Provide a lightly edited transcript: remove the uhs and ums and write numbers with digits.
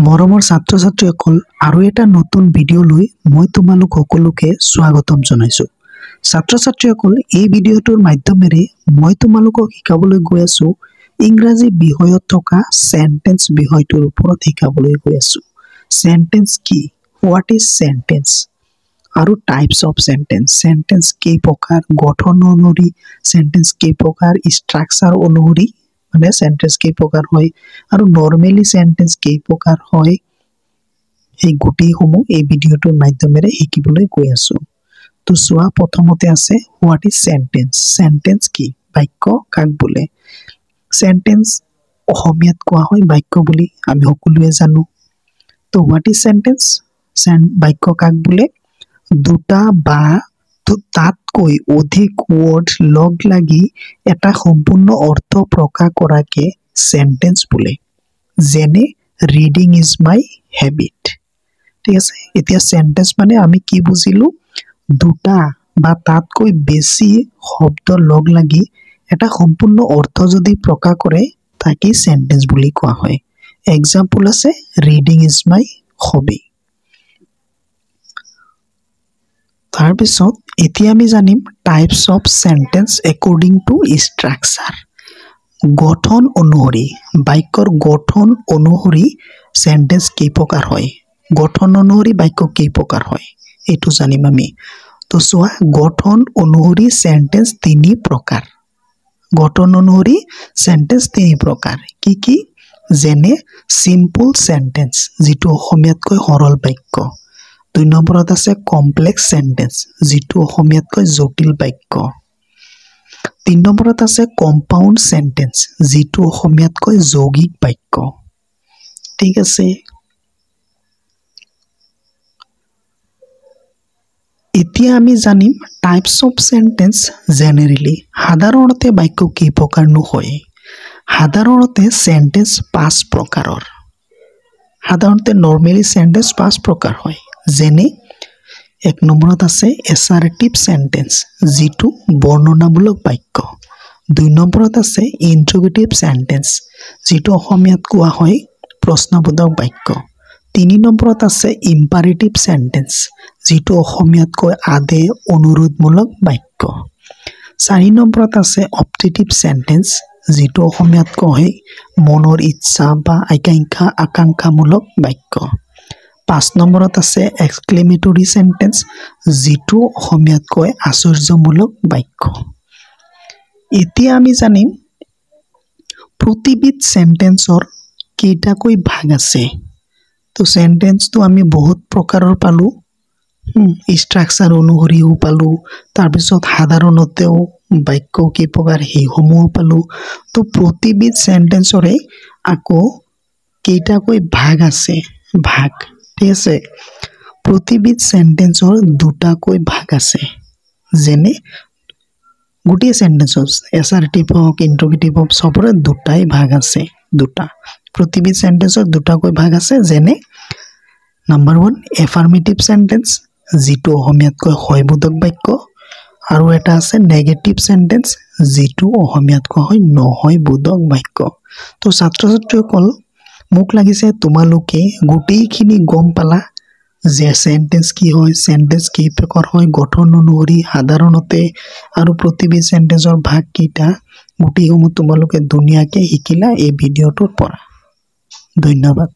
মৰমৰ ছাত্ৰ ছাত্ৰীসকল আৰু এটা নতুন ভিডিঅ' লৈ মই তোমালোক সকলোকে স্বাগতম জনাইছো। ছাত্ৰ ছাত্ৰীসকল এই ভিডিঅ'টোৰ মাধ্যমেৰে মই তোমালোকক শিকাবলৈ গৈ আছো ইংৰাজী বিষয়ত থকা সেন্টেন্স বিষয়টোৰ ওপৰত শিকাবলৈ গৈ আছো। সেন্টেন্স কি? What is sentence? আৰু টাইপস অফ সেন্টেন্স। সেন্টেন্স কেই প্ৰকাৰ, গঠন অনুসৰি সেন্টেন্স কেই প্ৰকাৰ, স্ট্ৰাকচাৰ অনুসৰি মানে সেন্টেন্স কেই প্ৰকাৰ হয় আৰু নৰমালি সেন্টেন্স কেই প্ৰকাৰ হয় এই গুটিসমূহ এই ভিডিঅ'টোৰ মাধ্যমেৰে শিকিবলৈ গৈ আছো। তো চোৱা, প্ৰথমতে আছে হোৱাট ইজ সেন্টেন্স। সেন্টেন্স কি? বাক্য কাক বোলে? সেন্টেন্স অসমীয়াত কোৱা হয় বাক্য বুলি আমি সকলোৱে জানো। তো হোৱাট ইজ সেন্টেন্স? বাক্য কাক বোলে? দুটা বা তাতকৈ অধিক ওয়াৰ্ড লগ লাগি এটা সম্পূৰ্ণ অৰ্থ প্ৰকাশ কৰাকে সেন্টেন্স বোলে। যেনে রিডিং ইজ মাই হ্যাবিট। ঠিক আছে, এতিয়া সেন্টেন্স মানে আমি কি বুজিলো? দুটা বা তাতকৈ বেছি শব্দ লগ লাগি এটা সম্পূৰ্ণ অৰ্থ যদি প্ৰকাশ কৰে তাকে সেন্টেন্স বুলি কোৱা হয়। এক্সাম্পল আছে ৰিডিং ইজ মাই হবি। তাৰপিছত এতিয়া আমি জানিম types of sentence according to structure. গঠন অনুসৰি, বাক্যৰ গঠন অনুসৰি সেন্টেন্স কেই প্ৰকাৰ হয়, গঠন অনুসৰি বাক্য কেই প্ৰকাৰ হয় এইটো জানিম আমি। তো চোৱা, গঠন অনুসৰি সেন্টেন্স তিনি প্ৰকাৰ। গঠন অনুসৰি সেন্টেন্স তিনি প্ৰকাৰ। কি কি? যেনে সিম্পল সেন্টেন্স, যিটো অসমীয়াতকৈ সৰল বাক্য। ২ নম্বৰত আছে কমপ্লেক্স সেন্টেন্স, যিটো অসমীয়াতকৈ জটিল বাক্য। ৩ নম্বৰত আছে কম্পাউণ্ড সেন্টেন্স, যিটো অসমীয়াতকৈ যৌগিক বাক্য। ঠিক আছে, এতিয়া আমি জানিম টাইপস অফ সেন্টেন্স জেনেৰেলি। সাধাৰণতে বাক্য কেই প্ৰকাৰনো হয়? সাধাৰণতে সেন্টেন্স 5 প্ৰকাৰৰ। সাধাৰণতে নৰ্মেলি সেন্টেন্স 5 প্ৰকাৰ হয়। যেনে 1 নম্বৰত আছে এছাৰ্টিভ সেন্টেন্স, যিটো বৰ্ণনামূলক বাক্য। 2 নম্বৰত আছে ইন্টাৰোগেটিভ সেন্টেন্স, যিটো অসমীয়াত কোৱা হয় প্ৰশ্নবোধক বাক্য। 3 নম্বৰত আছে ইম্পাৰেটিভ সেন্টেন্স, যিটো অসমীয়াত কয় আদেশ অনুৰোধমূলক বাক্য। 4 নম্বৰত আছে অপটেটিভ সেন্টেন্স, যিটো অসমীয়াত কয় মনৰ ইচ্ছা বা আকাংক্ষামূলক বাক্য। 5 নম্বৰত আছে এক্সক্লেমেটৰী সেন্টেন্স, যিটো অসমীয়াত কয় আশ্চৰ্যমূলক বাক্য। এতিয়া আমি জানিম প্ৰতিবিধ সেন্টেন্সৰ কেইটাকৈ ভাগ আছে। তো সেন্টেন্সটো আমি বহুত প্ৰকাৰৰ পালো, স্ট্ৰাকচাৰ অনুসৰিও পালো, তাৰপিছত সাধাৰণতেও বাক্য কেই প্ৰকাৰ সেইসমূহ পালো। তো প্ৰতিবিধ সেন্টেন্সৰে আকৌ কেইটাকৈ ভাগ আছে, ভাগ। ঠিক আছে, প্ৰতিবিধ সেন্টেন্সৰ দুটাকৈ ভাগ আছে। যেনে গোটেই সেন্টেন্সৰ এছাৰ্টিভ হওক ইন্টাৰোগেটিভ হওক সবৰে দুটাই ভাগ আছে। দুটা প্ৰতিবিধ সেন্টেন্সৰ দুটাকৈ ভাগ আছে। যেনে নাম্বাৰ 1 এফাৰ্মেটিভ সেন্টেন্স, যিটো অসমীয়াত কয় হয়বোধক বাক্য। আৰু এটা আছে নেগেটিভ সেন্টেন্স, যিটো অসমীয়াত কোৱা হয় নহয়বোধক বাক্য। তো ছাত্ৰ ছাত্ৰীসকল, মোক লাগিছে তোমালোকে গোটেইখিনি গম পালা যে সেন্টেন্স কি হয়, সেন্টেন্স কেই প্ৰকাৰ হয়, গঠন অনুসৰি, সাধাৰণতে আৰু প্ৰতিবিধ সেন্টেন্সৰ ভাগ কেইটা, গোটেইসমূহ তোমালোকে ধুনীয়াকৈ শিকিলা এই ভিডিঅ'টোৰ পৰা। ধন্যবাদ।